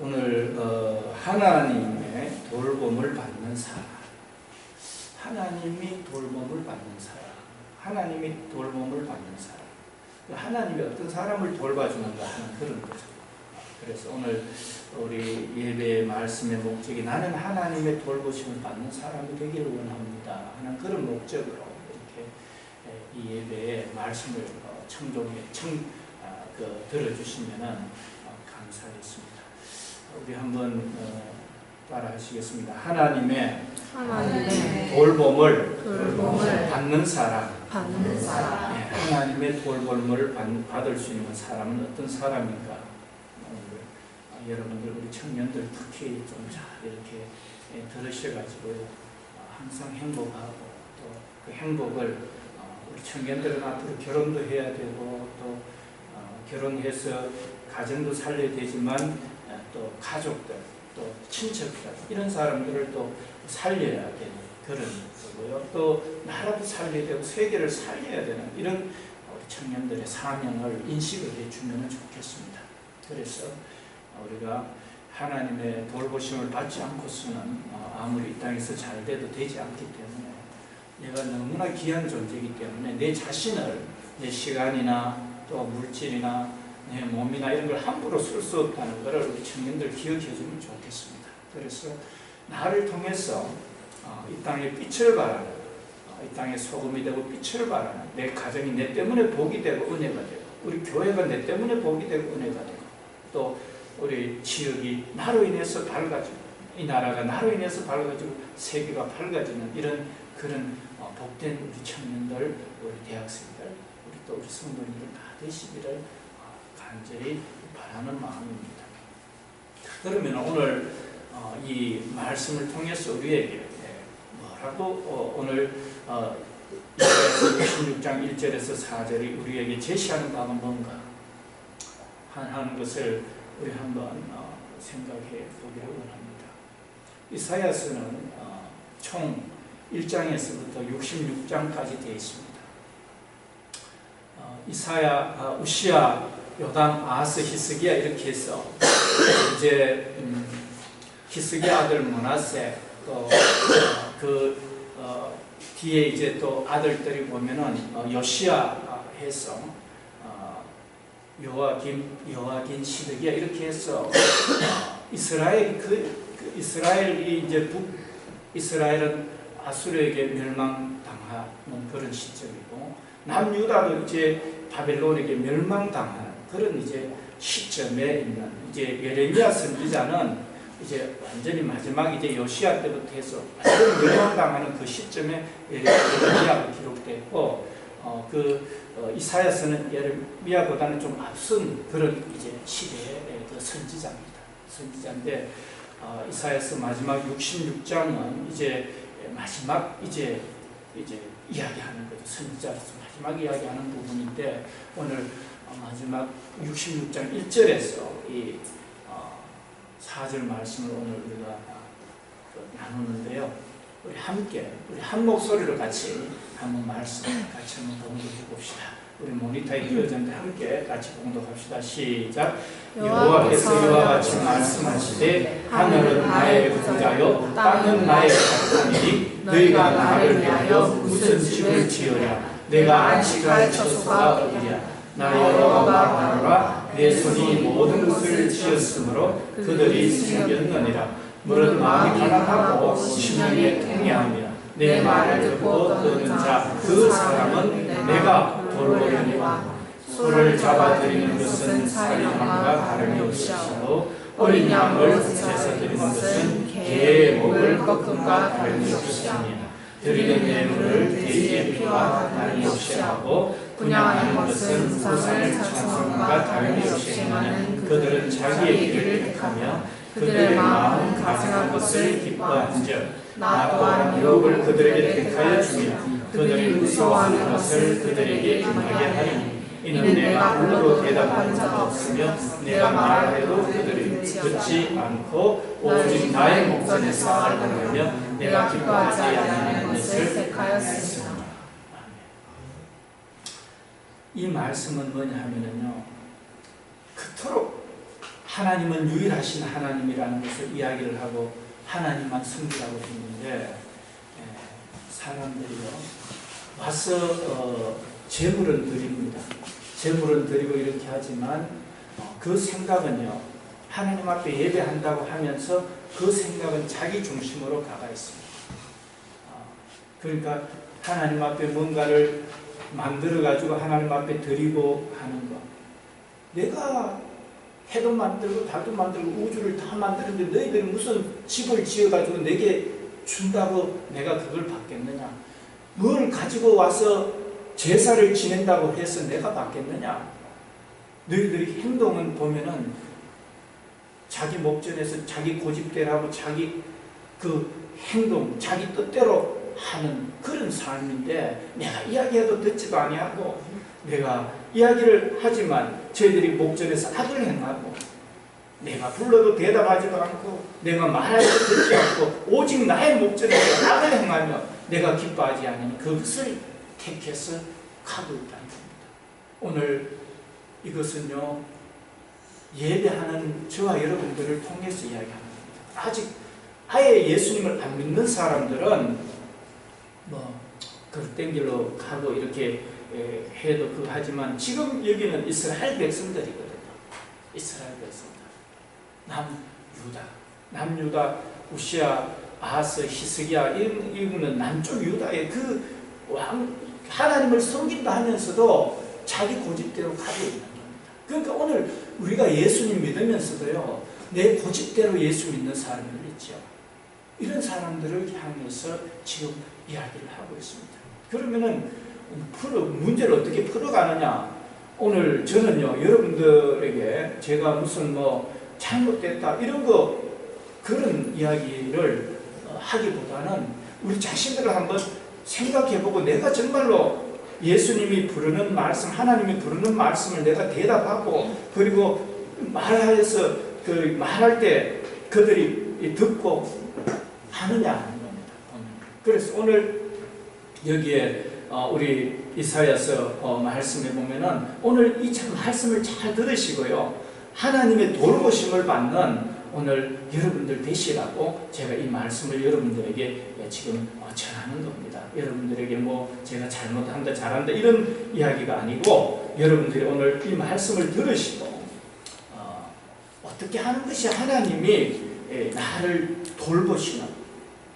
오늘 하나님의 돌봄을 받는 사람, 하나님이 돌봄을 받는 사람, 하나님이 돌봄을 받는 사람, 하나님이 어떤 사람을 돌봐주는가 하는 그런 거죠. 그래서 오늘 우리 예배의 말씀의 목적이 나는 하나님의 돌보심을 받는 사람이 되기를 원합니다 하는 그런 목적으로 이렇게 이 예배의 말씀을 들어주시면 감사하겠습니다. 우리 한번 따라 하시겠습니다. 하나님의 돌봄을 받는 사람. 네, 하나님의 돌봄을 받을 수 있는 사람은 어떤 사람인가? 여러분들 우리 청년들 특히 좀 잘 이렇게 들으셔가지고 항상 행복하고 또 그 행복을 우리 청년들은 앞으로 결혼도 해야 되고 또 결혼해서 가정도 살려야 되지만 또 가족들 또 친척들 이런 사람들을 또 살려야 되는 그런 거고요. 또 나라도 살려야 되고 세계를 살려야 되는 이런 우리 청년들의 사명을 인식을 해주면 좋겠습니다. 그래서 우리가 하나님의 돌보심을 받지 않고서는 아무리 이 땅에서 잘 돼도 되지 않기 때문에 내가 너무나 귀한 존재이기 때문에 내 자신을 내 시간이나 또 물질이나 내 몸이나 이런 걸 함부로 쓸 수 없다는 것을 우리 청년들 기억해 주면 좋겠습니다. 그래서 나를 통해서 이 땅에 빛을 발하는 이 땅에 소금이 되고 빛을 발하는 내 가정이 내 때문에 복이 되고 은혜가 되고 우리 교회가 내 때문에 복이 되고 은혜가 되고 또 우리 지역이 나로 인해서 밝아지고 이 나라가 나로 인해서 밝아지고 세계가 밝아지는 이런 그런 복된 우리 청년들, 우리 대학생들, 우리 또 우리 성도님들 다 되시기를 간절히 바라는 마음입니다. 그러면 오늘 이 말씀을 통해서 우리에게 뭐라고 오늘 16장 1절에서 4절이 우리에게 제시하는 바가 뭔가 하는 것을 우리 한번 생각해 보기를 원합니다. 이사야서는 총 1장에서부터 66장까지 되어 있습니다. 이사야, 우시야, 요담, 아하스, 히스기야 이렇게 해서 이제 히스기야 아들 므낫세 또 뒤에 이제 또 아들들이 보면은 요시야 해서 요아긴, 시드기야 이렇게 해서 이스라엘이 이제 북이스라엘은 아수르에게 멸망당하는 그런 시점이고 남유다도 이제 바벨론에게 멸망당하는 그런 이제 시점에 있는 이제 예레미야 선지자는 이제 완전히 마지막 이제 요시야 때부터 해서 완전히 멸망당하는 그 시점에 예레미야가 기록됐고 이사야서는 예레미야보다는 좀 앞선 그런 이제 시대의 그 선지자인데 이사야서 마지막 66장은 이제 마지막 이제 이야기하는 거죠. 선지자로서 마지막 이야기하는 부분인데 오늘 마지막 66장 1절에서 이 4절 말씀을 오늘 우리가 나누는데요. 우리 함께 우리 한 목소리로 같이 한번 말씀 같이 한번 봉독해 봅시다. 우리 모니터에 띄워졌는데 함께 같이 봉독합시다. 시작. 여호와께서 이와 같이 말씀하시되 하늘은 나의 부자요 땅은 나의 작품이니 너희가 나를 위하여 무슨 집을 지으랴. 내가 안식할 처소가 어디랴. 나 여호와가 하노라. 내 손이 모든 것을 지었으므로 그들이 생겼느니라. 물은 마음이 간악하고 심령이 통해함이라. 내 말을 듣고 듣는 자 그 사람은 내가 돌보려니와 소를 잡아드리는 것은 살인함과 다름이 없으시고 어린 양을 제사 드리는 것은 개의 목을 꺾음과 다름이 없으시니라. 드리는 예물을 돼지의 피와 다름이 없이 하고 분향하는 것은 우상을 찬송과 다름이 없이 행하는 그들은 자기의 길을 택하며 그들의 마음은 가증한 것을 기뻐한즉 나 또한 유혹을 그들에게 택하여 주며 그들이 무서워하는 것을 그들에게 임하게 하리니 이는 내가 불러도 대답하는 자가 없으며 내가 말해도 그들이 듣지 않고 오직 나의 목전에서 알고하며 내가 기뻐하지 않는 것을 택하였으나. 이 말씀은 뭐냐 하면요, 그토록 하나님은 유일하신 하나님이라는 것을 이야기를 하고 하나님만 섬기라고 했는데 사람들이요 와서 제물은 드립니다. 제물은 드리고 이렇게 하지만 그 생각은요 하나님 앞에 예배한다고 하면서 그 생각은 자기 중심으로 가가 있습니다. 그러니까 하나님 앞에 뭔가를 만들어 가지고 하나님 앞에 드리고 하는 것, 내가 해도 만들고 달도 만들고 우주를 다 만드는데 너희들이 무슨 집을 지어가지고 내게 준다고 내가 그걸 받겠느냐? 뭘 가지고 와서 제사를 지낸다고 해서 내가 받겠느냐? 너희들이 행동은 보면은 자기 목전에서 자기 고집대로 하고 자기 그 행동, 자기 뜻대로 하는 그런 삶인데 내가 이야기해도 듣지도 아니하고 내가 이야기를 하지만 저희들이 목전에서 악을 행하고 내가 불러도 대답하지도 않고 내가 말해도 듣지 않고 오직 나의 목전에서 악을 행하며 내가 기뻐하지 않으니 그것을 택해서 가고 있다는 겁니다. 오늘 이것은요 예배하는 저와 여러분들을 통해서 이야기하는 겁니다. 아직 아예 예수님을 안 믿는 사람들은 그 땡길로 가고 이렇게 해도 그거 하지만 지금 여기는 이스라엘 백성들이거든요. 이스라엘 백성들. 남유다, 우시아, 아하스, 히스기야 이분은 남쪽 유다의 그 왕 하나님을 섬긴다 하면서도 자기 고집대로 가고 있는 겁니다. 그러니까 오늘 우리가 예수님 믿으면서도요 내 고집대로 예수 믿는 사람들 있죠. 이런 사람들을 향해서 지금 이야기를 하고 있습니다. 그러면은 문제를 어떻게 풀어가느냐? 오늘 저는요 여러분들에게 제가 무슨 잘못됐다 이런 그런 이야기를 하기보다는 우리 자신들을 한번 생각해보고 내가 정말로 예수님이 부르는 말씀, 하나님이 부르는 말씀을 내가 대답하고 그리고 말해서 말할 때 그들이 듣고 하느냐 하는 겁니다. 그래서 오늘 여기에 우리 이사야서 말씀에 보면은 오늘 이 참 말씀을 잘 들으시고요. 하나님의 돌보심을 받는 오늘 여러분들 되시라고 제가 이 말씀을 여러분들에게 지금 전하는 겁니다. 여러분들에게 제가 잘못한다, 잘한다 이런 이야기가 아니고 여러분들이 오늘 이 말씀을 들으시고 어떻게 하는 것이 하나님이 나를 돌보시는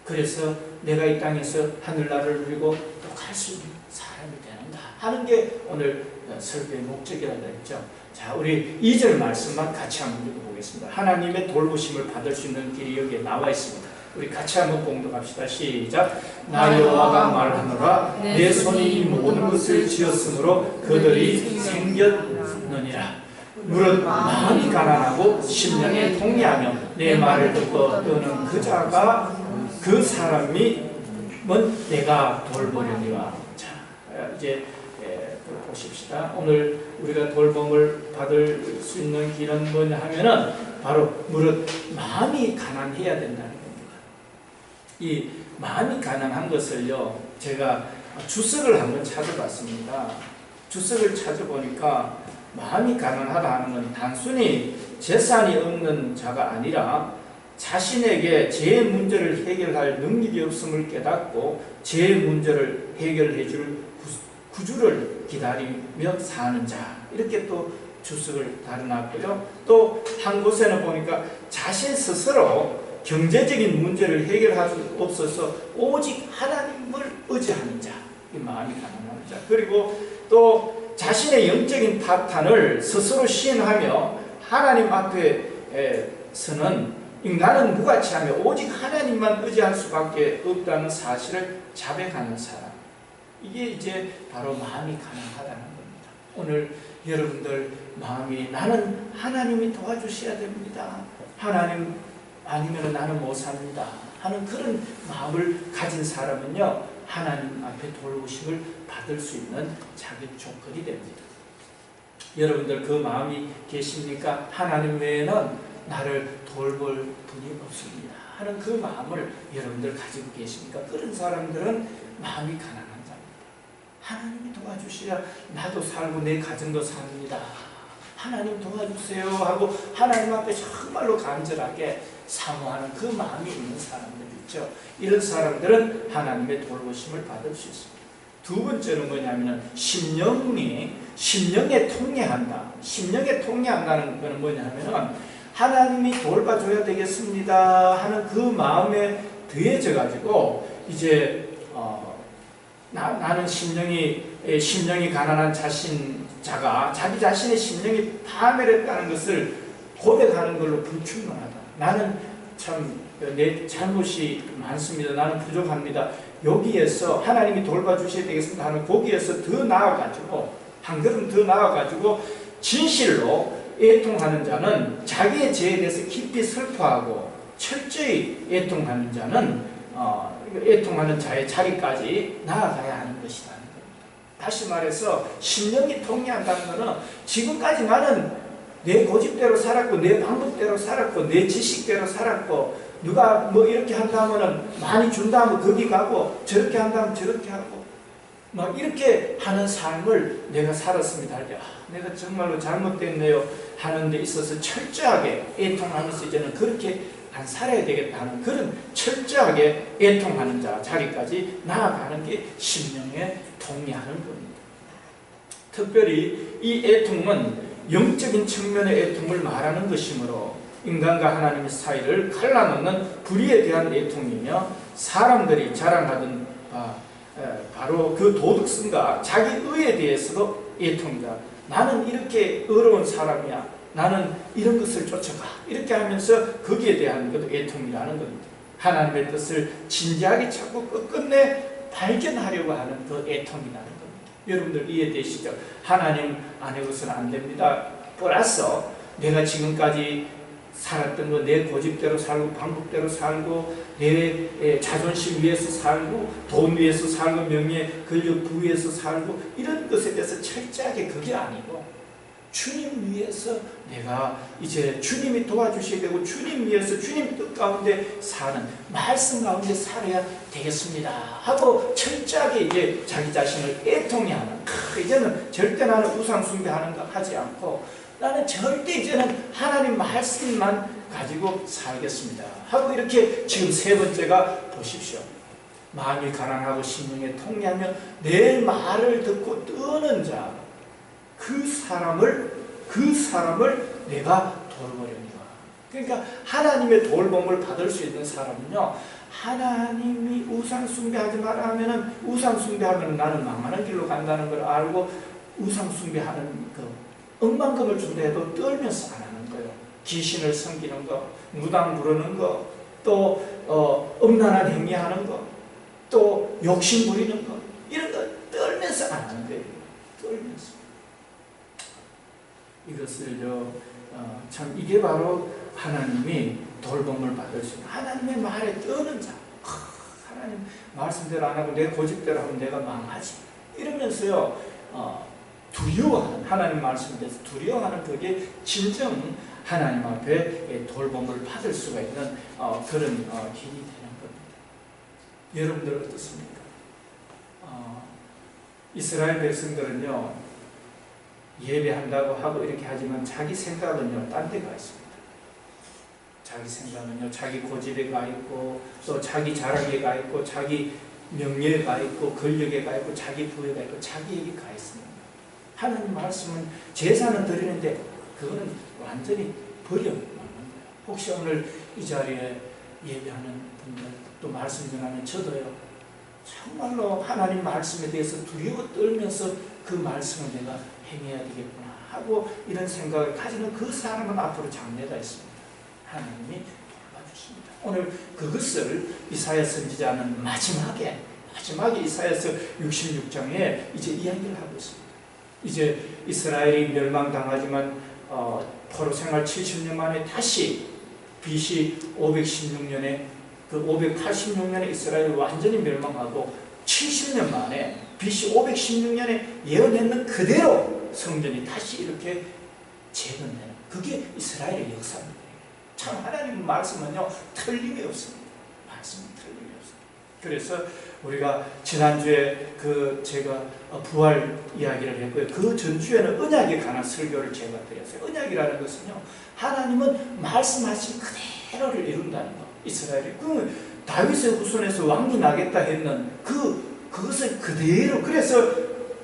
그래서 내가 이 땅에서 하늘나라를 누리고 또 갈 수 있는 사람이 되는다 하는 게 오늘 설교의 목적이라고 했죠. 자, 우리 2절 말씀만 같이 한번 읽어보겠습니다. 하나님의 돌보심을 받을 수 있는 길이 여기에 나와 있습니다. 우리 같이 한번 공독합시다. 시작. 나 여호와가 말하노라 내 손이 이 모든 것을 지었으므로 그들이 생겼느니라. 무릇 마음이 가난하고 심령에 통리하며 내 말을 듣고 떠는 그 자가 그 사람이 내가 돌보려니와. 자, 이제 보십시다. 오늘 우리가 돌봄을 받을 수 있는 길은 뭐냐 하면은 바로 무릇 마음이 가난해야 된다는 겁니다. 이 마음이 가난한 것을요 제가 주석을 한번 찾아봤습니다. 주석을 찾아보니까 마음이 가난하다 하는 건 단순히 재산이 없는 자가 아니라 자신에게 제 문제를 해결할 능력이 없음을 깨닫고 제 문제를 해결해 줄 구주를 기다리며 사는 자, 이렇게 또 주석을 달아놨고요. 또 한 곳에는 보니까 자신 스스로 경제적인 문제를 해결할 수 없어서 오직 하나님을 의지하는 자, 이 마음이 가난한 자. 그리고 또 자신의 영적인 타탄을 스스로 시인하며 하나님 앞에서는 인간은 무가치하며 오직 하나님만 의지할 수밖에 없다는 사실을 자백하는 사람. 이게 이제 바로 마음이 가난하다는 겁니다. 오늘 여러분들 마음이 나는 하나님이 도와주셔야 됩니다. 하나님 아니면 나는 못 삽니다 하는 그런 마음을 가진 사람은요 하나님 앞에 돌보심을 받을 수 있는 자격 조건이 됩니다. 여러분들 그 마음이 계십니까? 하나님 외에는 나를 돌볼 분이 없습니다 하는 그 마음을 여러분들 가지고 계십니까? 그런 사람들은 마음이 가난한 자입니다. 하나님이 도와주셔야 나도 살고 내 가정도 삽니다 하나님 도와주세요 하고 하나님 앞에 정말로 간절하게 사모하는 그 마음이 있는 사람들 있죠. 이런 사람들은 하나님의 돌보심을 받을 수 있습니다. 두 번째는 뭐냐면은 심령에 통례한다. 심령에 통례한다는 것은 뭐냐면은 하나님이 돌봐줘야 되겠습니다 하는 그 마음에 더해져 가지고 이제 나는 심령이 가난한 자가 자기 자신의 심령이 파멸했다는 것을 고백하는 걸로 불충분하다. 나는 참 내 잘못이 많습니다. 나는 부족합니다. 여기에서 하나님이 돌봐주셔야 되겠습니다 하는 거기에서 더 나아가지고 한 걸음 더 나아가지고 진실로 애통하는 자는 자기의 죄에 대해서 깊이 슬퍼하고 철저히 애통하는 자는 애통하는 자의 자리까지 나아가야 하는 것이라는 겁니다. 다시 말해서 심령이 통례한다는 것은 지금까지 나는 내 고집대로 살았고 내 방법대로 살았고 내 지식대로 살았고 누가 뭐 이렇게 한다면 많이 준다면 거기 가고 저렇게 한다면 저렇게 하고 막 이렇게 하는 삶을 내가 살았습니다. 내가 정말로 잘못됐네요 하는 데 있어서 철저하게 애통하면서 이제는 그렇게 안 살아야 되겠다 하는 그런 철저하게 애통하는 자 자리까지 나아가는 게 심령에 통례하는 겁니다. 특별히 이 애통은 영적인 측면의 애통을 말하는 것이므로 인간과 하나님의 사이를 갈라놓는 불의에 대한 애통이며 사람들이 자랑하던 바로 그 도덕성과 자기 의에 대해서도 애통이다. 나는 이렇게 어려운 사람이야. 나는 이런 것을 쫓아가. 이렇게 하면서 거기에 대한 것도 애통이라는 겁니다. 하나님의 뜻을 진지하게 찾고 끝끝내 발견하려고 하는 그 애통이라는 겁니다. 여러분들 이해되시죠? 하나님 안 해서는 안 됩니다. 플러스 내가 지금까지 살았던 거 내 고집대로 살고 방법대로 살고 내 자존심 위해서 살고 돈 위해서 살고 명예 권력 부위에서 살고 이런 것에 대해서 철저하게 그게 아니고 주님 위해서 내가 이제 주님이 도와주셔야 되고 주님 위해서 주님 뜻 가운데 사는 말씀 가운데 살아야 되겠습니다 하고 철저하게 이제 자기 자신을 애통해 하는 이제는 절대 나는 우상 숭배하는 거 하지 않고 나는 절대 이제는 하나님 말씀만 가지고 살겠습니다 하고 이렇게 지금 세 번째가 보십시오. 마음이 가난하고 심령에 통례하며 내 말을 듣고 떠는 자 그 사람을 내가 돌보려니와. 그러니까 하나님의 돌봄을 받을 수 있는 사람은요 하나님이 우상 숭배하지 마라 하면은 우상 숭배하면 나는 망하는 길로 간다는 걸 알고 우상 숭배하는 억만금을 준다 해도 떨면서 안 하는 거예요. 귀신을 섬기는 거, 무당 부르는 거, 또 음란한 행위하는 거, 또 욕심 부리는 거 이런 거 떨면서 안 하는 거예요. 떨면서. 이것을요 참 이게 바로 하나님이 돌봄을 받을 수 있는 하나님의 말에 떠는 자. 하나님 말씀대로 안 하고 내 고집대로 하면 내가 망하지. 이러면서요 두려워하는 하나님 말씀에 대해서 두려워하는 그게 진정 하나님 앞에 돌봄을 받을 수가 있는 그런 길이 되는 겁니다. 여러분들 어떻습니까? 이스라엘 백성들은요 예배한다고 하고 이렇게 하지만 자기 생각은요 딴 데 가 있습니다. 자기 생각은요 자기 고집에 가 있고 또 자기 자랑에 가 있고 자기 명예에 가 있고 권력에 가 있고 자기 부에 가 있고 자기에게 가 있습니다. 하나님 말씀은 제사는 드리는데 그거는 완전히 버려놓는 거예요. 혹시 오늘 이 자리에 예배하는 분들 또 말씀 전하는 저도요 정말로 하나님 말씀에 대해서 두려워 떨면서 그 말씀을 내가 행해야 되겠구나 하고 이런 생각을 가지는 그 사람은 앞으로 장래가 있습니다. 하나님이 돌봐주십니다. 오늘 그것을 이사야 선지자는 마지막에 이사야서 66장에 이제 이야기를 하고 있습니다. 이제 이스라엘이 멸망당하지만 포로 생활 70년 만에 다시 BC 516년에 그 586년에 이스라엘이 완전히 멸망하고 70년 만에 BC 516년에 예언했는 그대로 성전이 다시 이렇게 재건되는 그게 이스라엘의 역사입니다. 참 하나님 말씀은요 틀림이 없습니다. 말씀은 틀림이 없습니다. 그래서 우리가 지난주에 제가 부활 이야기를 했고요. 그 전주에는 언약에 관한 설교를 제가 드렸어요. 언약이라는 것은요, 하나님은 말씀하신 그대로를 이룬다는 거. 이스라엘이 다윗의 후손에서 왕이 나겠다 했는 그것을 그대로. 그래서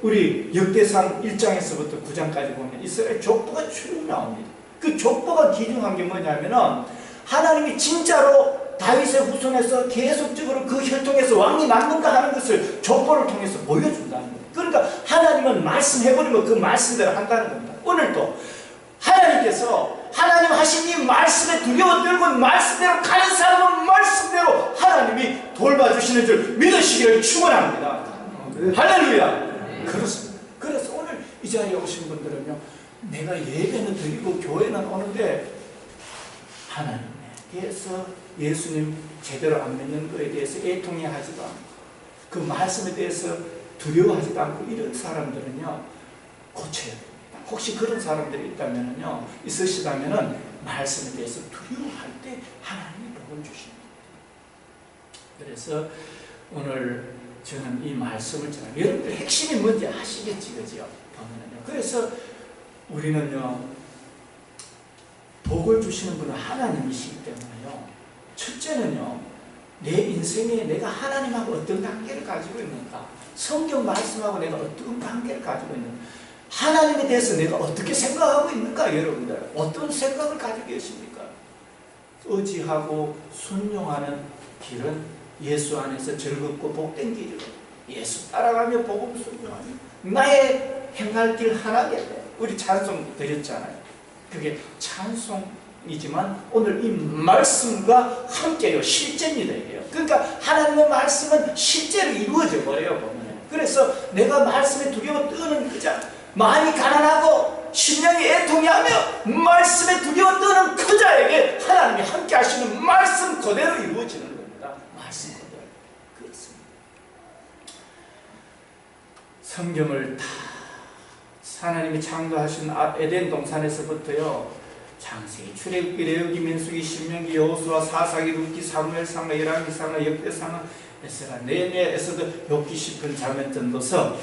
우리 역대상 1장에서부터 9장까지 보면 이스라엘 족보가 쭉 나옵니다. 그 족보가 기준한 게 뭐냐면은 하나님이 진짜로 다윗의 후손에서 계속적으로 그 혈통에서 왕이 낳는가 하는 것을 족보를 통해서 보여준다는 거예요. 그러니까 하나님은 말씀해버리면 그 말씀대로 한다는 겁니다. 오늘도 하나님께서 하나님 하신 이 말씀에 두려워 떨고 말씀대로 가는 사람은 말씀대로 하나님이 돌봐주시는 줄 믿으시기를 축원합니다. 할렐루야. 그렇습니다. 그래서 오늘 이 자리에 오신 분들은요, 내가 예배는 드리고 교회는 오는데 하나님에 대해서 예수님 제대로 안 믿는 것에 대해서 애통해 하지도 않고 그 말씀에 대해서 두려워하지도 않고 이런 사람들은요, 고쳐야 됩니다. 혹시 그런 사람들이 있다면요, 있으시다면은 말씀에 대해서 두려워할 때 하나님이 복을 주십니다. 그래서 오늘 저는 이 말씀을 전하면 여러분들 핵심이 뭔지 아시겠지, 그죠? 보면은요. 그래서 우리는요, 복을 주시는 분은 하나님이시기 때문에요, 첫째는요, 내 인생에 내가 하나님하고 어떤 관계를 가지고 있는가, 성경 말씀하고 내가 어떤 관계를 가지고 있는가, 하나님에 대해서 내가 어떻게 생각하고 있는가. 여러분들 어떤 생각을 가지고 계십니까? 의지하고 순종하는 길은 예수 안에서 즐겁고 복된 길이고, 예수 따라가며 복음 순종하며 나의 행할 길 하나겠네. 우리 찬송 드렸잖아요. 그게 찬송이지만 오늘 이 말씀과 함께요, 실제입니다. 이게요. 그러니까 하나님의 말씀은 실제로 이루어져 버려요, 보면. 그래서 내가 말씀에 두려워 떠는 그자, 마음이 가난하고 심령이 애통해하며 말씀에 두려워 떠는 그자에게 하나님이 함께 하시는 말씀 그대로 이루어지는 겁니다. 말씀 그대로. 그렇습니다. 성경을 다 하나님이 창조하신 에덴 동산에서부터요, 창세기, 출애굽기, 레위기, 민수기, 신명기, 여호수아, 사사기, 룻기, 사무엘상하, 열왕기상하, 역대상하, 에스라, 네헤미야, 에스더, 욥기, 시편, 잠언, 전도서,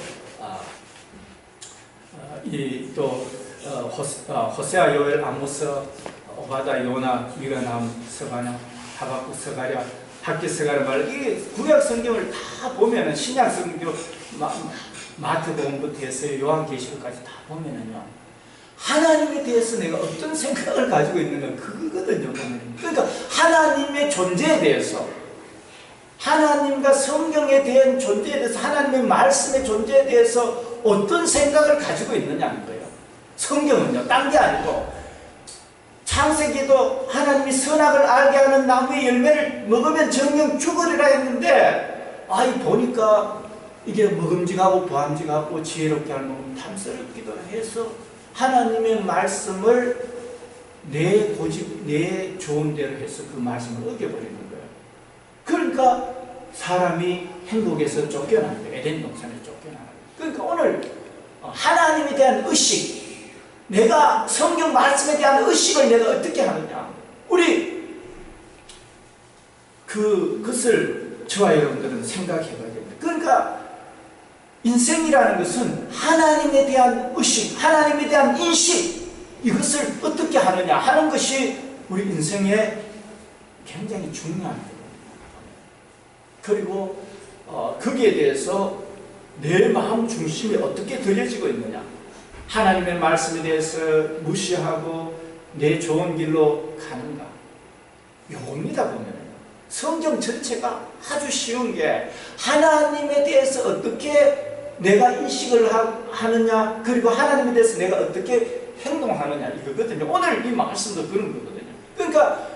호세아, 요엘, 아모스, 오바다, 요나, 미가, 나움, 서가냐, 하박국, 서가랴, 학기, 서가랴 말, 이 구약 성경을 다 보면은 신약 성경 마태복음부터 해서 요한계시록까지 다 보면은요, 하나님에 대해서 내가 어떤 생각을 가지고 있는가 그거거든요. 그러니까 하나님의 존재에 대해서, 하나님과 성경에 대한 존재에 대해서, 하나님의 말씀의 존재에 대해서 어떤 생각을 가지고 있느냐는 거예요. 성경은요, 딴 게 아니고, 창세기도 하나님이 선악을 알게 하는 나무의 열매를 먹으면 정령 죽으리라 했는데, 보니까 이게 먹음직하고 보암직하고 지혜롭게 하면 탐스럽기도 해서 하나님의 말씀을 내 고집, 내 좋은 대로 해서 그 말씀을 어겨버리는 거예요. 그러니까 사람이 행복에서 쫓겨나는 거예요. 에덴 동산에 쫓겨나는 거예요. 그러니까 오늘 하나님에 대한 의식, 내가 성경 말씀에 대한 의식을 내가 어떻게 하느냐, 우리 그것을 저와 여러분들은 생각해 봐야 됩니다. 그러니까 인생이라는 것은 하나님에 대한 의식, 하나님에 대한 인식, 이것을 어떻게 하느냐 하는 것이 우리 인생에 굉장히 중요한 거예요. 그리고 거기에 대해서 내 마음 중심이 어떻게 들여지고 있느냐, 하나님의 말씀에 대해서 무시하고 내 좋은 길로 가는가, 요겁니다. 보면 성경 전체가 아주 쉬운 게 하나님에 대해서 어떻게 내가 인식을 하느냐, 그리고 하나님에 대해서 내가 어떻게 행동하느냐, 이거거든요. 오늘 이 말씀도 그런 거거든요. 그러니까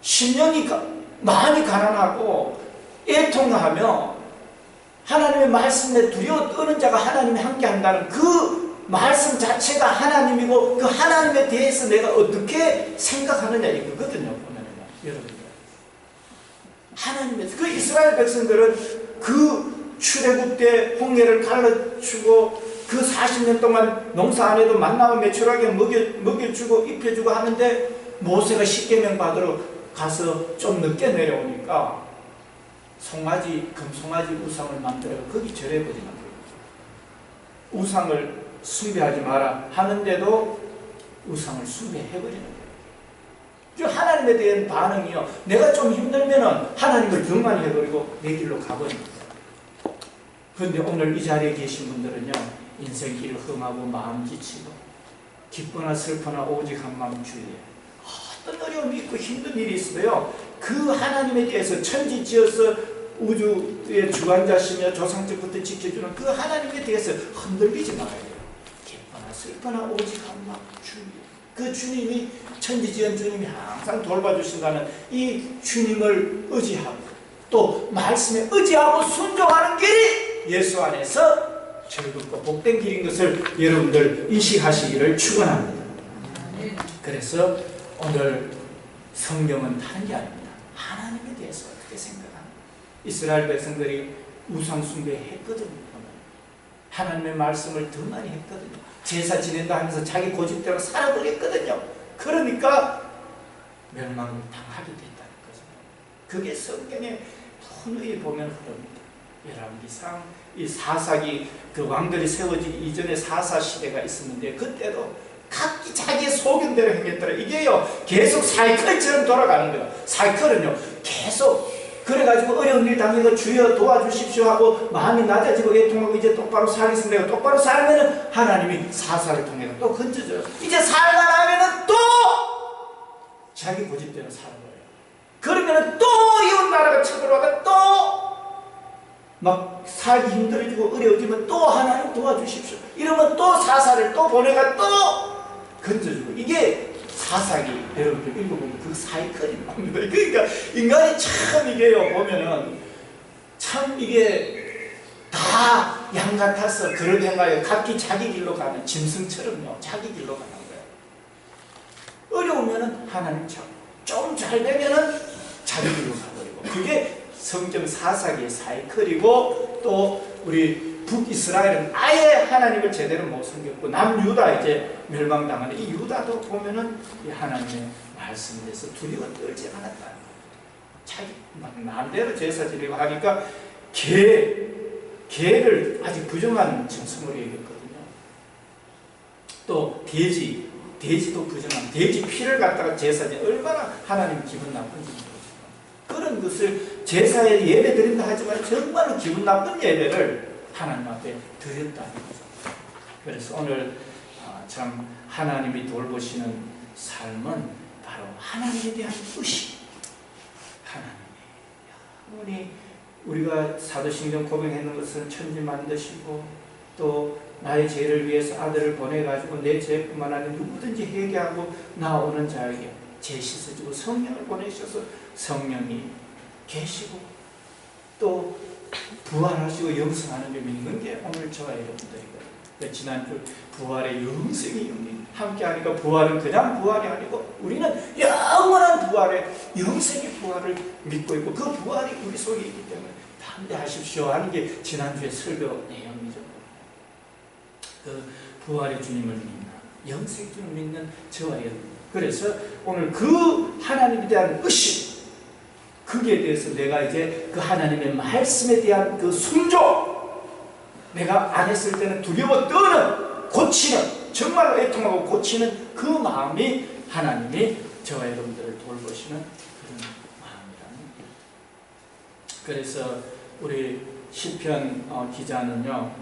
심령이, 마음이 가난하고 애통하며 하나님의 말씀에 두려워 떠는 자가 하나님이 함께 한다는 그 말씀 자체가 하나님이고, 그 하나님에 대해서 내가 어떻게 생각하느냐, 이거거든요. 보면은요, 여러분들. 하나님의, 그 이스라엘 백성들은 그 출애굽 때 홍해를 갈라주고 그 40년 동안 농사 안 해도 만나와 매출하게 먹여주고 입혀주고 하는데, 모세가 십계명 받으러 가서 좀 늦게 내려오니까 송아지, 금송아지 우상을 만들어 거기 절해버리는 거예요. 우상을 숭배하지 마라 하는데도 우상을 숭배해버리는 거예요. 하나님에 대한 반응이요, 내가 좀 힘들면은 하나님을 더 많이 해버리고 내 길로 가버립니다. 그런데 오늘 이 자리에 계신 분들은요, 인생길 험하고 마음 지치고 기쁘나 슬퍼나 오직 한 마음 주위에 어떤 어려움이 있고 힘든 일이 있어도요, 그 하나님에 대해서 천지 지어서 우주의 주관자시며 조상적부터 지켜주는 그 하나님에 대해서 흔들리지 말아야 돼요. 기쁘나 슬퍼나 오직 한 마음 주위에, 그 주님이, 천지 지은 주님이 항상 돌봐주신다는 이 주님을 의지하고 또 말씀에 의지하고 순종하는 길이 예수 안에서 즐겁고 복된 길인 것을 여러분들 인식하시기를 축원합니다. 그래서 오늘 성경은 다른 게 아닙니다. 하나님에 대해서 어떻게 생각하는, 이스라엘 백성들이 우상 숭배했거든요. 하나님의 말씀을 더 많이 했거든요. 제사 지낸다 하면서 자기 고집대로 살아버렸거든요. 그러니까 멸망을 당하게 됐다는 거죠. 그게 성경에 분명히 보면 흐릅니다. 열왕기상, 이 사사기, 그 왕들이 세워지기 이전에 사사 시대가 있었는데 그때도 각기 자기의 소견대로 행했더라. 이게요, 계속 사이클처럼 돌아가는 거예요. 사이클은요, 계속 그래가지고 어려운 일 당해서 주여 도와주십시오 하고 마음이 낮아지고 애통하고 이제 똑바로 살겠습니다. 똑바로 살면은 하나님이 사사를 통해서 또 건져줘요. 이제 살만 하면은 또 자기 고집대로 살아버려요. 그러면은 또 이웃 나라가 쳐들어와가 또 막 살기 힘들어지고 어려워지면 또 하나님 도와주십시오. 이러면 또 사사를 또 보내가 또 건져주고, 이게 사사기 여러분들 읽어보면 그 사이클이 나옵니다. 그러니까 인간이 참 이게요, 보면은 참 이게 다 양 같아서 그러게 행하여 각기 자기 길로 가는 짐승처럼요, 자기 길로 가는 거예요. 어려우면은 하나님 좀 잘 되면은 자기 길로 가버리고, 그게 성경 사사기의 사이클이고, 또 우리 북이스라엘은 아예 하나님을 제대로 못 섬겼고 남유다 이제 멸망당하는 이 유다도 보면은 이 하나님의 말씀에 대해서 두려워 떨지 않았다는 거예요. 자기 마음대로 제사 지내고 하니까 개를 아주 부정한 정성으로 여겼거든요. 또 돼지도 부정한, 돼지 피를 갖다가 제사 지내, 얼마나 하나님 기분 나쁜지 모르죠. 그런 것을 제사에 예배 드린다 하지만 정말로 기분 나쁜 예배를 하나님 앞에 드렸다는 거죠. 그래서 오늘 참 하나님이 돌보시는 삶은 바로 하나님에 대한 의식. 하나님이 우리가 사도신경 고백했는 것은 천지 만드시고 또 나의 죄를 위해서 아들을 보내가지고 내 죄뿐만 아니라 누구든지 회개하고 나오는 자에게 죄 씻어주고 성령을 보내셔서 성령이 계시고 또 부활하시고 영생하는 데 믿는 게 오늘 저와 여러분들이거든요. 지난주 부활의 영생이 영리 함께 하니까 부활은 그냥 부활이 아니고 우리는 영원한 부활의 영생의 부활을 믿고 있고 그 부활이 우리 속에 있기 때문에 담대하십시오 하는 게 지난주의 설교 내용이죠. 그 부활의 주님을 믿는, 영생 주님을 믿는 저와 여러분. 그래서 오늘 그 하나님에 대한 의식, 거기에 대해서 내가 이제 그 하나님의 말씀에 대한 그 순종, 내가 안 했을 때는 두려워 떠는, 고치는, 정말로 애통하고 고치는 그 마음이 하나님이 저와 여러분들을 돌보시는 그런 마음이라는 거예요. 그래서 우리 시편 기자는요,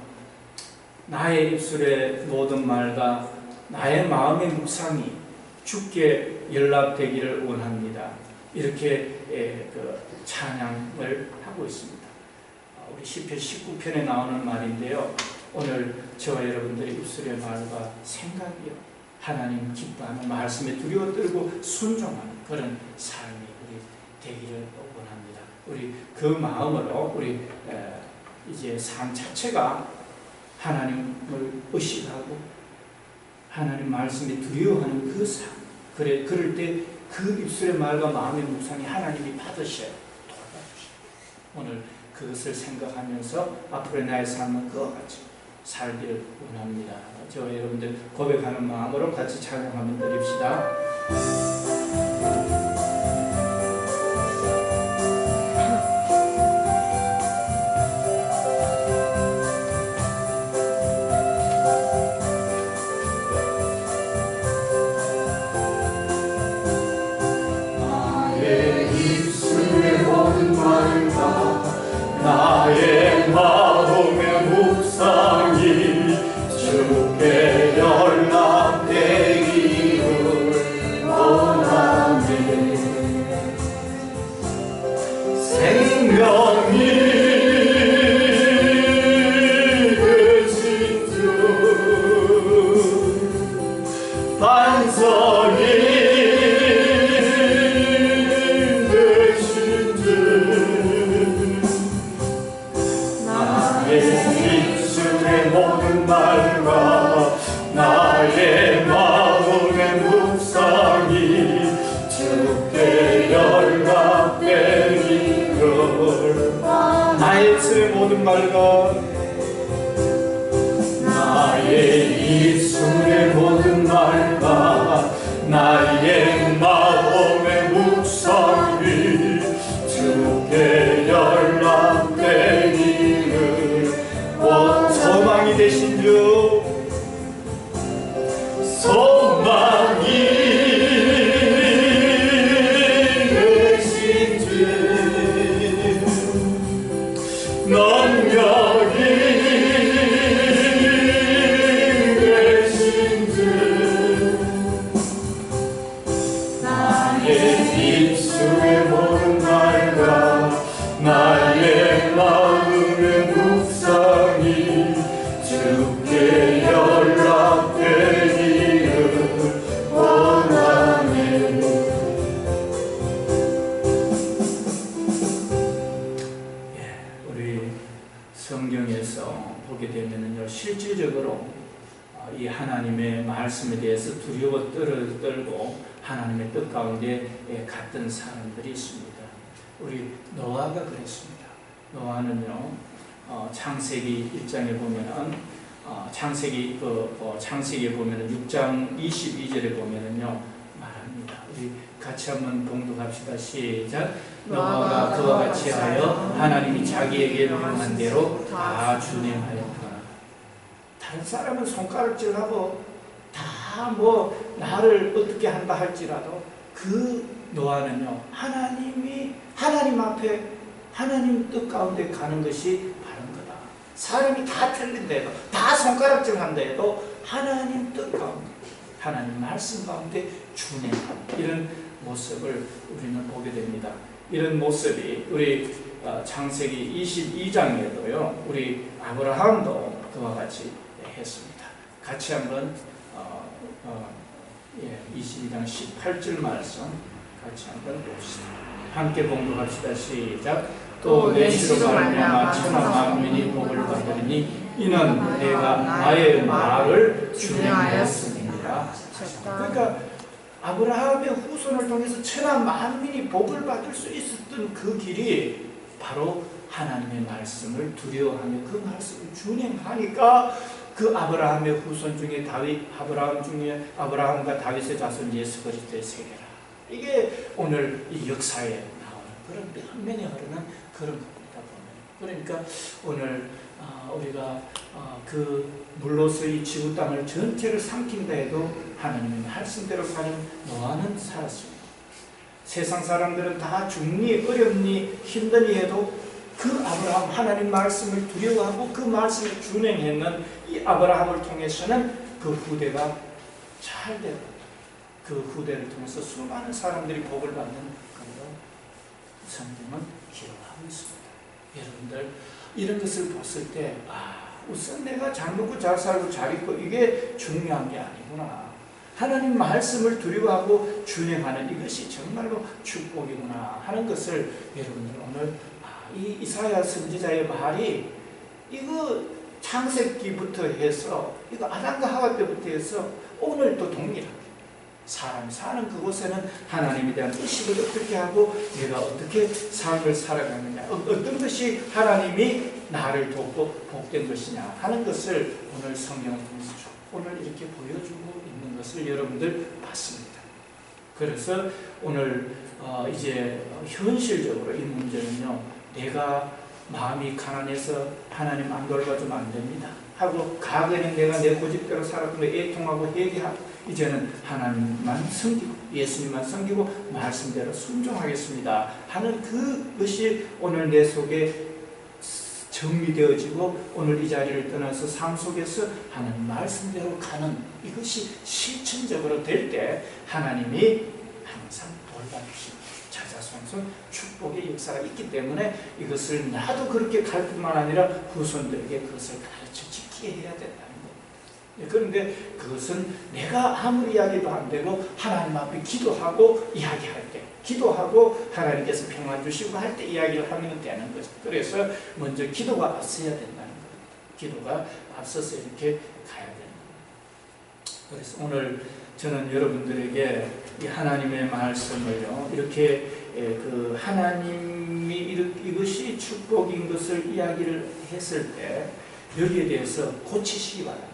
나의 입술의 모든 말과 나의 마음의 묵상이 주께 연락되기를 원합니다. 이렇게 그 찬양을 하고 있습니다. 우리 시편 19편에 나오는 말인데요. 오늘 저와 여러분들의 입술의 말과 생각이요, 하나님 기뻐하는 말씀에 두려워 떨고 순종하는 그런 삶이 우리 되기를 원합니다. 우리 그 마음으로 우리 이제 삶 자체가 하나님을 의식하고 하나님 말씀에 두려워하는 그 삶. 그럴 때 그 입술의 말과 마음의 묵상이 하나님이 받으셔요. 돌봐주셔요. 오늘 그것을 생각하면서 앞으로 나의 삶은 그와 같이 살기를 원합니다. 저와 여러분들 고백하는 마음으로 같이 찬양하며 드립시다. 모든 말과 나의 입술의 모든 말과 나의 마음의 묵상이 주께 연락되기를 소망이 되신 주 소망이 되신 주 능력이 되신 주 나의 입술의 모든 말과 나의 마음의 묵상이 주께 연락되기를 원하네. 우리 성경에서 보게 되면요, 실질적으로 이 하나님의 말씀에 대해서 두려워 떨고 하나님의 뜻 가운데 갔던 사람들이 있습니다. 우리 노아가 그랬습니다. 노아는요, 창세기 1장에 보면은 창세기에 보면은 6장 22절에 보면은요 말합니다. 우리 같이 한번 봉독합시다. 시작. 노아가 그와 같이 하여 하나님이 자기에게 명한 대로 다 준행하였구나. 다른 사람은 손가락질하고 다 뭐 나를 어떻게 한다 할지라도 그 노아는요, 하나님 앞에 하나님 뜻 가운데 가는 것이 바른 거다. 사람이 다 틀린다 해도, 다 손가락질 한다 해도 하나님 뜻 가운데, 하나님 말씀 가운데 준행하는 이런 모습을 우리는 보게 됩니다. 이런 모습이 우리 창세기 22장에도요 우리 아브라함도 그와 같이 했습니다. 같이 한번 22장 18절 말씀 같이 한번 봅시다. 함께 봉독합시다. 시작. 또 내 씨로 말미암아 천하 만민이 복을 받으리니 이는 내가 나의 말을 준행하였습니다. 그러니까 아브라함의 후손을 통해서 천하 만민이 복을 받을 수 있었던 그 길이 바로 하나님의 말씀을 두려워하며 그 말씀을 준행하니까 그 아브라함의 후손 중에 아브라함과 다윗의 자손 예수 그리스도의 세계라. 이게 오늘 이 역사에 나오는 그런 면면에 흐르는 그런 겁니다. 그러니까 오늘 우리가 그 물로서 이 지구 땅을 전체를 삼킨다 해도 하나님의 말씀대로 가는 노아는 살았습니다. 세상 사람들은 다 죽니 어렵니 힘드니 해도 그 아브라함 하나님 말씀을 두려워하고 그 말씀을 준행했는 이 아브라함을 통해서는 그 후대가 잘 되고 그 후대를 통해서 수많은 사람들이 복을 받는 그런 성경은 기록하고 있습니다. 여러분들 이런 것을 봤을 때 우선 내가 잘 먹고 잘 살고 잘 있고 이게 중요한 게 아니구나. 하나님 말씀을 두려워하고 준행하는 이것이 정말로 축복이구나 하는 것을 여러분들 오늘 이 이사야 선지자의 말이 이거 창세기부터 해서 이거 아담과 하와 때부터 해서 오늘도 동일합니다. 사람이 사는 그곳에는 하나님에 대한 의식을 어떻게 하고 내가 어떻게 삶을 살아가느냐, 어떤 것이 하나님이 나를 돕고 복된 것이냐 하는 것을 오늘 성경을 통해서 오늘 이렇게 보여주고 있는 것을 여러분들 봤습니다. 그래서 오늘 이제 현실적으로 이 문제는요, 내가 마음이 가난해서 하나님 안 돌봐주면 안 됩니다 하고 과거에는 내가 내 고집대로 살았던 거 애통하고 회개하고 이제는 하나님만 섬기고 예수님만 섬기고 말씀대로 순종하겠습니다 하는 그것이 오늘 내 속에 정리되어지고 오늘 이 자리를 떠나서 삶 속에서 하나님 말씀대로 가는 이것이 실천적으로 될 때 하나님이 항상 돌봐주십니다. 자자손손 축복의 역사가 있기 때문에 이것을 나도 그렇게 갈 뿐만 아니라 후손들에게 그것을 가르쳐 지키게 해야 된다는 겁니다. 그런데 그것은 내가 아무리 이야기도 안 되고 하나님 앞에 기도하고 이야기할 때, 기도하고 하나님께서 평안 주시고 할 때 이야기를 하면 되는 거죠. 그래서 먼저 기도가 앞서야 된다는 겁니다. 기도가 앞서서 이렇게 가야 되는 겁니다. 그래서 오늘 저는 여러분들에게 이 하나님의 말씀을요, 이렇게 그 하나님이 이것이 축복인 것을 이야기를 했을 때 여기에 대해서 고치시기 바랍니다.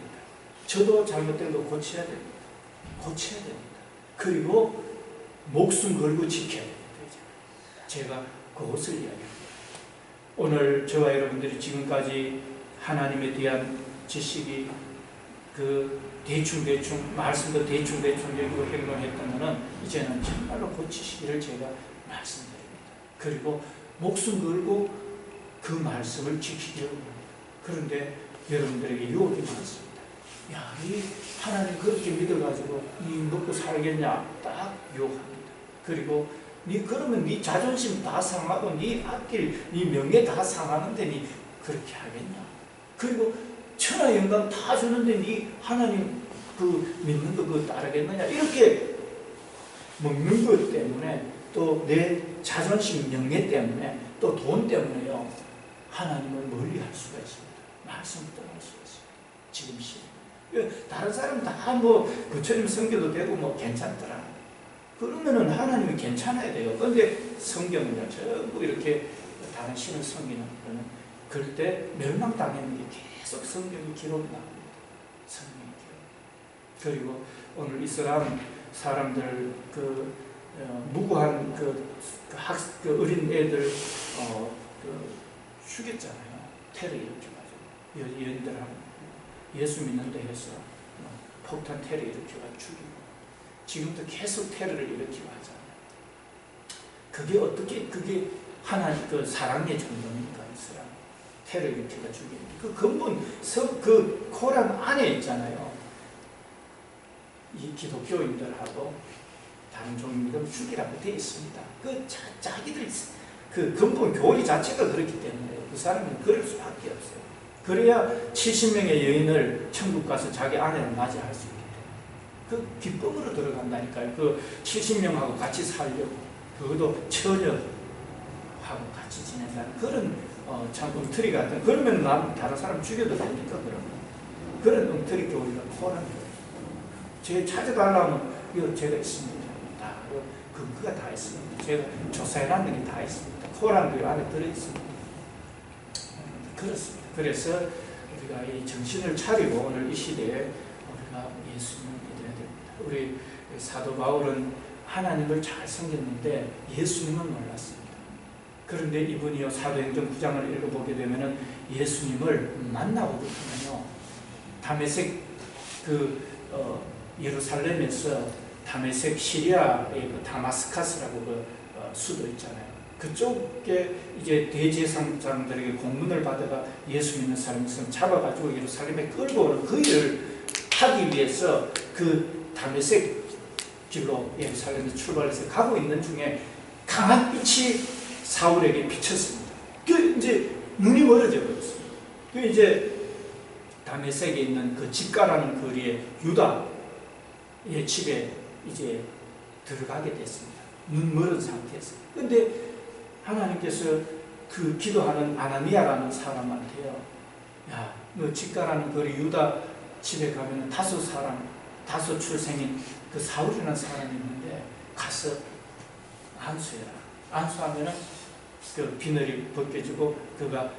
저도 잘못된 거 고쳐야 됩니다. 고쳐야 됩니다. 그리고 목숨 걸고 지켜야 됩니다. 제가 그것을 이야기합니다. 오늘 저와 여러분들이 지금까지 하나님에 대한 지식이 그 대충 말씀도 대충 여기고 행동했던 것은 이제는 정말로 고치시기를 제가 말씀드립니다. 그리고 목숨 걸고 그 말씀을 지키려고 합니다. 그런데 여러분들에게 유혹이 많습니다. 야, 이 하나님 그렇게 믿어가지고 니 먹고 살겠냐? 딱 유혹합니다. 그리고 니 그러면 니 자존심 다 상하고 니 앞길 니 명예 다 상하는데 니 그렇게 하겠냐? 그리고 천하 영광 다 주는데 니 하나님 그 믿는 거 그거 따르겠느냐? 이렇게 먹는 것 때문에 또 내 자존심 명예 때문에 또 돈 때문에요 하나님을 멀리할 수가 있습니다. 말씀을 떠날 수가 있습니다. 지금 시대 다른 사람 다 뭐 부처님 성교도 되고 뭐 괜찮더라. 그러면은 하나님이 괜찮아야 돼요. 그런데 성경은요 전부 이렇게 다른 신을 섬기는 거는 그럴 때 멸망당하는 게 계속 성경이 기록이 나옵니다. 성경이 기록. 그리고 오늘 이슬람 사람들 그 무고한 그 어린 애들 죽였잖아요. 테러 일으켜가지고 여인들하고 예수 믿는다 해서 폭탄 테러 일으켜가지고 죽이고 지금도 계속 테러를 일으키고 하잖아요. 그게 어떻게 그게 하나님 그 사랑의 정도입니까? 이슬람 테러 일으켜가 죽이는 그 근본 그 코란 안에 있잖아요. 이 기독교인들하고 다른 종교인들 죽이라고 되어 있습니다. 그 자기들 그 근본 교리 자체가 그렇기 때문에 그 사람은 그럴 수밖에 없어요. 그래야 70명의 여인을 천국 가서 자기 아내를 맞이할 수 있기 때문에 그 기쁨으로 들어간다니까요. 그 70명하고 같이 살려고 그것도 처녀하고 같이 지낸다는 그런 참 엉터리 같은 그러면 다른 사람 죽여도 됩니까? 그런 엉터리 교리가 코란 교리. 제 찾아달라면 이거 제가 있습니다. 다 근거가 다 있습니다. 제가 조사해놨는 게 다 있습니다. 코란 교리 안에 들어있습니다. 그렇습니다. 그래서 우리가 이 정신을 차리고 오늘 이 시대에 우리가 예수님을 믿어야 됩니다. 우리 사도 바울은 하나님을 잘 섬겼는데 예수님은 몰랐습니다. 그런데 이분이요 사도행전 9장을 읽어보게 되면은 예수님을 만나고부터는요 다메섹 예루살렘에서 다메섹 시리아의 그 다마스카스라고 그 수도 있잖아요. 그쪽에 이제 대제사장들에게 공문을 받아가 예수 믿는 사람을 잡아가지고 예루살렘에 끌고 오는 그 일을 하기 위해서 그 다메섹 길로 예루살렘에 출발해서 가고 있는 중에 강한 빛이 사울에게 비쳤습니다. 그 이제 눈이 멀어져 버렸습니다. 그 이제 다메섹에 있는 그 집가라는 거리에 유다의 집에 이제 들어가게 됐습니다. 눈 멀은 상태에서. 근데 하나님께서 그 기도하는 아나니아라는 사람한테요. 야, 너 집가라는 거리 유다 집에 가면 다섯 출생인 그 사울이라는 사람이 있는데 가서 안수해라. 안수하면은 그 비늘이 벗겨지고 그가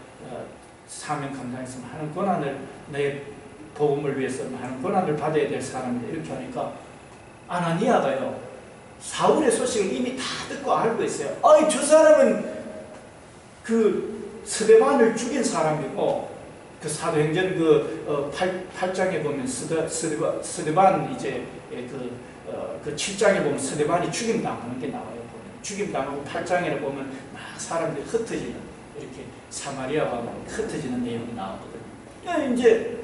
사명 감당해서 하는 권한을 내 복음을 위해서 하는 권한을 받아야 될 사람인데 이렇게 하니까 아나니아가요 사울의 소식을 이미 다 듣고 알고 있어요. 아이 저 사람은 그 스데반을 죽인 사람이고 그 사도행전 그 8장에 보면 스데반 이제 그 7장에 보면 스데반이 죽임 당하는 게 나와요. 죽임 당하고 8장에 보면 막 사람들이 흩어지는 이렇게 사마리아가 흩어지는 내용이 나오거든요. 이제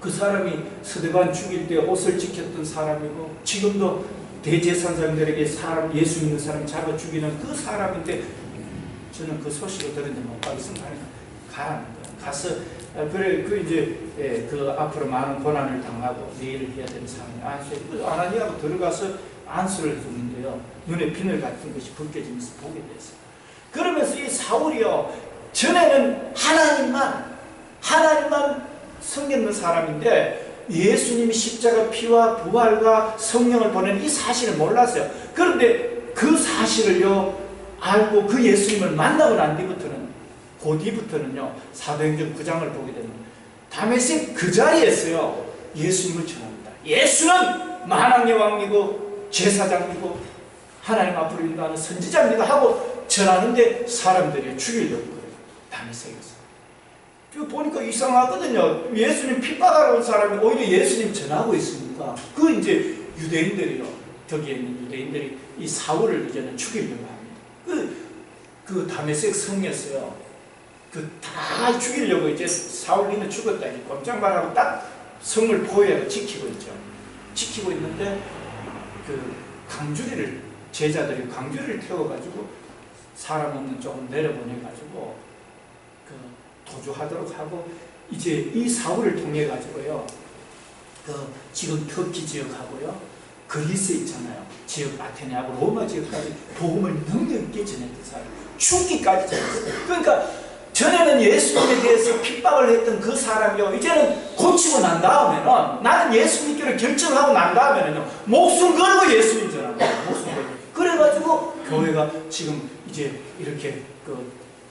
그 사람이 스데반 죽일 때 옷을 지켰던 사람이고 지금도 대제사장들에게 사람 예수 믿는 사람 잡아 죽이는 그 사람인데 저는 그 소식을 들었는데 못 가겠습니다. 가라는 거예요. 가서 그래 그 이제 그 앞으로 많은 고난을 당하고 내일을 해야 되는 사람이 안수해. 아나니아가 들어가서 안수를 해줬는데요. 눈에 비늘 같은 것이 벗겨지면서 보게 됐어요. 그러면서 이 사울이요 전에는 하나님만 섬기는 사람인데 예수님이 십자가 피와 부활과 성령을 보낸 이 사실을 몰랐어요. 그런데 그 사실을요 알고 그 예수님을 만나고 난 뒤부터는 그 뒤부터는요 사도행전 9장을 보게 되면 다메섹 그 자리에서요 예수님을 전합니다. 예수는 만왕의 왕이고 제사장이고 하나님 앞으로 인도하는 선지자입니다 하고 전하는데 사람들이 죽이려고 그래요. 다메섹에서. 보니까 이상하거든요. 예수님 핍박하러 온 사람이 오히려 예수님 전하고 있으니까 그 이제 유대인들이요. 거기에 있는 유대인들이 이 사울을 이제는 죽이려고 합니다. 그 다메섹 성에서요. 다 죽이려고 이제 사울이는 죽었다. 이제 꼼짝말하고 딱 성을 포위하고 지키고 있죠. 지키고 있는데 강주리를 제자들이 강주리를 태워가지고 사람 없는 조금 내려보내가지고 도주하도록 하고 이제 이 사울을 통해 가지고요. 지금 터키 지역하고요. 그리스 있잖아요. 지역 아테네하고 로마 지역까지 복음을 능력 있게 전했던 사람. 죽기까지 전했어요. 그러니까 전에는 예수님에 대해서 핍박을 했던 그 사람이요. 이제는 고치고 난 다음에는 나는 예수 믿기로 결정하고 난 다음에는요. 목숨 걸고 예수님 전합니다. 목숨 걸고. 그래가지고 교회가 지금 이제 이렇게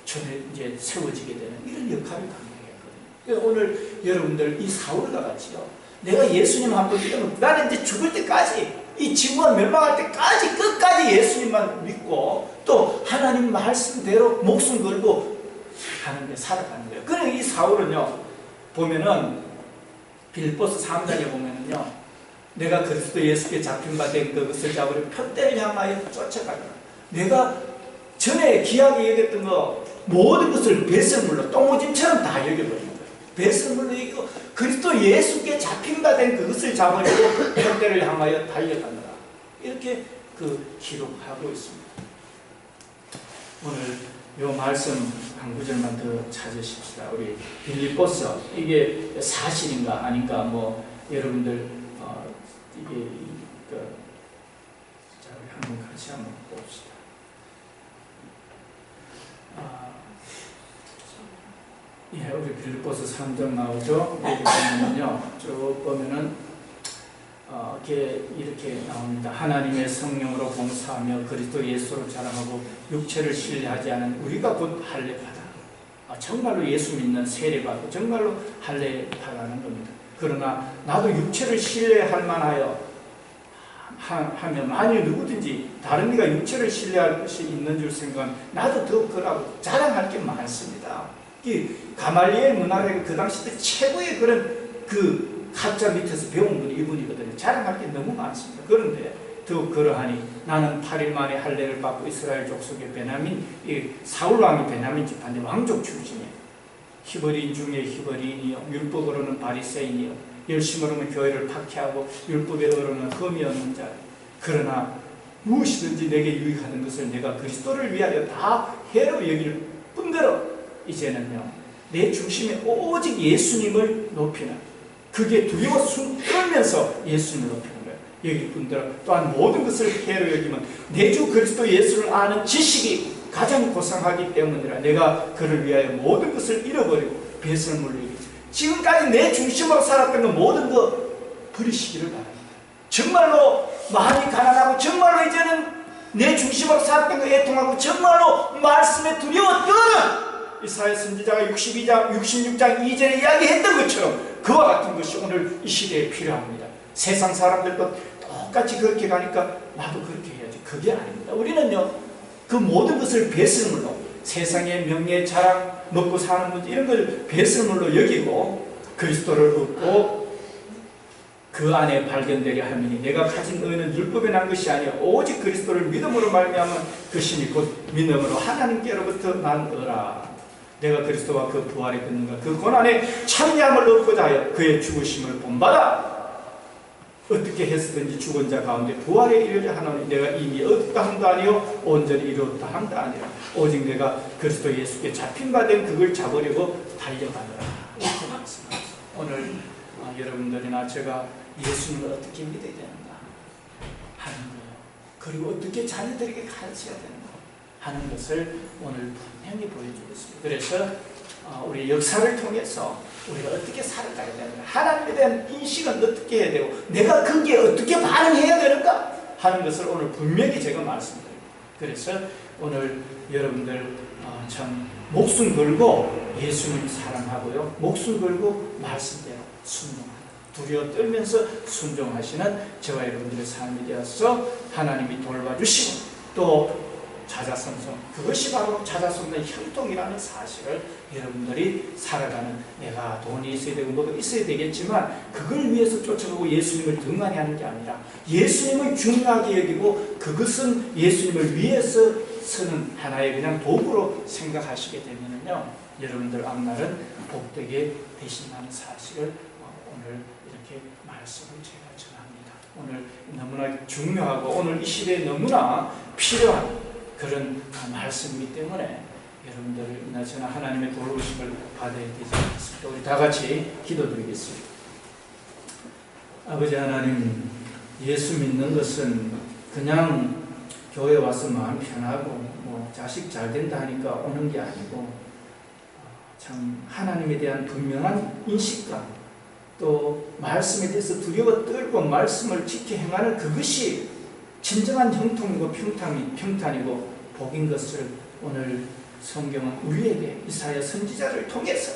전에 이제 세워지게 되는 이런 역할을 감당했거든요. 그래서 오늘 여러분들 이 사울과 같이요. 내가 예수님 한 번 믿으면 나는 이제 죽을 때까지 이 지구가 멸망할 때까지 끝까지 예수님만 믿고 또 하나님 말씀대로 목숨 걸고 하는데 살아가는 거예요. 그러니까 이 사울은요. 보면은 빌립보서 3장에 보면은요. 내가 그리스도 예수께 잡힌 바 된 그것을 잡으려 편대를 향하여 쫓아가라. 내가 전에 귀하게 여겼던 거 모든 것을 배설물로 똥오줌처럼 다 여겨버린 거예요. 배설물로 여기고 그리스도 예수께 잡힌 바 된 그것을 잡으려고 편대를 향하여 달려가느라 이렇게 기록하고 있습니다. 오늘 이 말씀 한 구절만 더 찾으십시다. 우리 빌립보서 이게 사실인가 아닌가 여러분들 이게 자 우리 한번 같이 한번 봅시다. 예, 우리 빌립보서 3장 나오죠. 여기 보면은요, 쭉 보면은 이렇게 나옵니다. 하나님의 성령으로 봉사하며 그리스도 예수로 자랑하고 육체를 신뢰하지 않은 우리가 곧 할례받아. 정말로 예수 믿는 세례받고 정말로 할례받아는 겁니다. 그러나 나도 육체를 신뢰할 만하여 하면 만일 누구든지 다른 이가 육체를 신뢰할 것이 있는 줄 생각하면 나도 더 그라고 자랑할 게 많습니다. 가말리엘 문화를 그 당시 때 최고의 그런 학자 밑에서 배운 분이 이분이거든요. 자랑할 게 너무 많습니다. 그런데 더 그러하니 나는 8일 만에 할례를 받고 이스라엘 족속의 베냐민 사울 왕이 베냐민 집안의 왕족 출신이에요. 히브리인 중에 히브리인이요 율법으로는 바리새인이요 열심으로는 교회를 박해하고 율법으로는 흠이 없는 자. 그러나 무엇이든지 내게 유익하는 것을 내가 그리스도를 위하여 다 해로 여길 뿐더러 이제는요 내 중심에 오직 예수님을 높이는 그게 두려워 숨 떨면서 예수님을 높이는 거예요. 여길 뿐더러 또한 모든 것을 해로 여기면 내 주 그리스도 예수를 아는 지식이 가장 고상하기 때문이라 내가 그를 위하여 모든 것을 잃어버리고 배설물로 여기지. 지금까지 내 중심으로 살았던 그 모든 거 버리시기를 바랍니다. 정말로 마음이 가난하고 정말로 이제는 내 중심으로 살았던 거 애통하고 정말로 말씀에 두려워 떠는 이사야 선지자가 66장 2절에 이야기했던 것처럼 그와 같은 것이 오늘 이 시대에 필요합니다. 세상 사람들도 똑같이 그렇게 가니까 나도 그렇게 해야지. 그게 아닙니다. 우리는요 그 모든 것을 배설물로 세상의 명예, 자랑, 먹고 사는 문제 이런 걸 배설물로 여기고 그리스도를 얻고 그 안에 발견되려 하면 내가 가진 의는 율법에 난 것이 아니요 오직 그리스도를 믿음으로 말미암은 그 신이 곧 믿음으로 하나님께로부터 난 의라. 내가 그리스도와 그 부활에 듣는가 그 고난에 참여함을 얻고자 하여 그의 죽으심을 본받아 어떻게 했으든지 죽은 자 가운데 부활에 이르려 하노니 내가 이미 얻었다 함도 아니요 온전히 이루었다 함도 아니라 오직 내가 그리스도 예수께 잡힌 바 된 그걸 잡으려고 달려가노라. 오늘 여러분들이나 제가 예수님을 어떻게 믿어야 되는가 하는 거예요. 그리고 어떻게 자녀들에게 가르쳐야 되는가 하는 것을 오늘 분명히 보여주고 있습니다. 그래서 우리 역사를 통해서 우리가 어떻게 살아가야 되는가 하나님에 대한 인식은 어떻게 해야 되고 내가 거기에 어떻게 반응해야 되는가 하는 것을 오늘 분명히 제가 말씀드립니다. 그래서 오늘 여러분들 참 목숨 걸고 예수님 사랑하고요, 목숨 걸고 말씀대로 순종하는, 두려워 떨면서 순종하시는 저와 여러분들의 삶이 되어서 하나님이 돌봐주시고 또 자자손손, 그것이 바로 자자손손의 형통이라는 사실을 여러분들이 살아가는, 내가 돈이 있어야 되고 뭐가 있어야 되겠지만 그걸 위해서 쫓아가고 예수님을 등한히 하는 게 아니라 예수님을 중요하게 여기고 그것은 예수님을 위해서 쓰는 하나의 그냥 도구로 생각하시게 되면요, 여러분들 앞날은 복되게 되신다는 사실을 오늘 이렇게 말씀을 제가 전합니다. 오늘 너무나 중요하고 오늘 이 시대에 너무나 필요한 그런 말씀이기 때문에 여러분들 이나저나 하나님의 도우심을 받아야 되지 않겠습니까? 우리 다 같이 기도드리겠습니다. 아버지 하나님, 예수 믿는 것은 그냥 교회 와서 마음 편하고 뭐 자식 잘 된다 하니까 오는 게 아니고 참 하나님에 대한 분명한 인식과 또 말씀에 대해서 두려워 떨고 말씀을 지켜 행하는 그것이 진정한 형통이고 평탄이고 복인 것을 오늘 성경은 우리에게 이사야 선지자를 통해서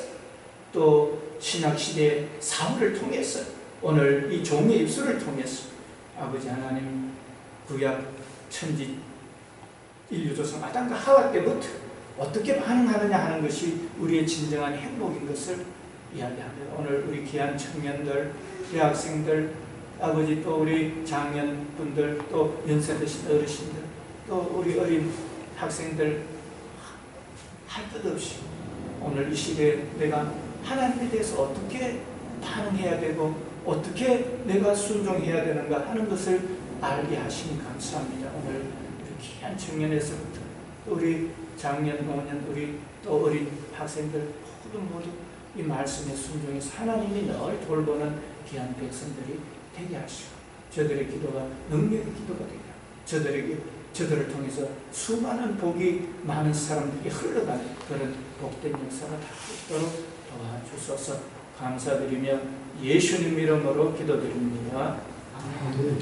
또 신약시대 사울을 통해서 오늘 이 종의 입술을 통해서 아버지 하나님 구약 천지 인류조상 아담과 하와 때부터 어떻게 반응하느냐 하는 것이 우리의 진정한 행복인 것을 이야기합니다. 오늘 우리 귀한 청년들, 대학생들, 아버지 또 우리 장년분들, 또 연세 드신 어르신들, 또 우리 어린 학생들 할 것 없이 오늘 이 시대에 내가 하나님에 대해서 어떻게 반응해야 되고 어떻게 내가 순종해야 되는가 하는 것을 알게 하시니 감사합니다. 오늘 우리 귀한 청년에서부터 우리 장년, 노년, 우리 또 어린 학생들 모두 이 말씀에 순종해서 하나님이 늘 돌보는 귀한 백성들이 되게 하시고 저들의 기도가 능력의 기도가 되게 저들을 통해서 수많은 복이 많은 사람들이 흘러가는 그런 복된 역사가 다 있도록 도와주소서. 감사드리며 예수님 이름으로 기도드립니다. 아멘.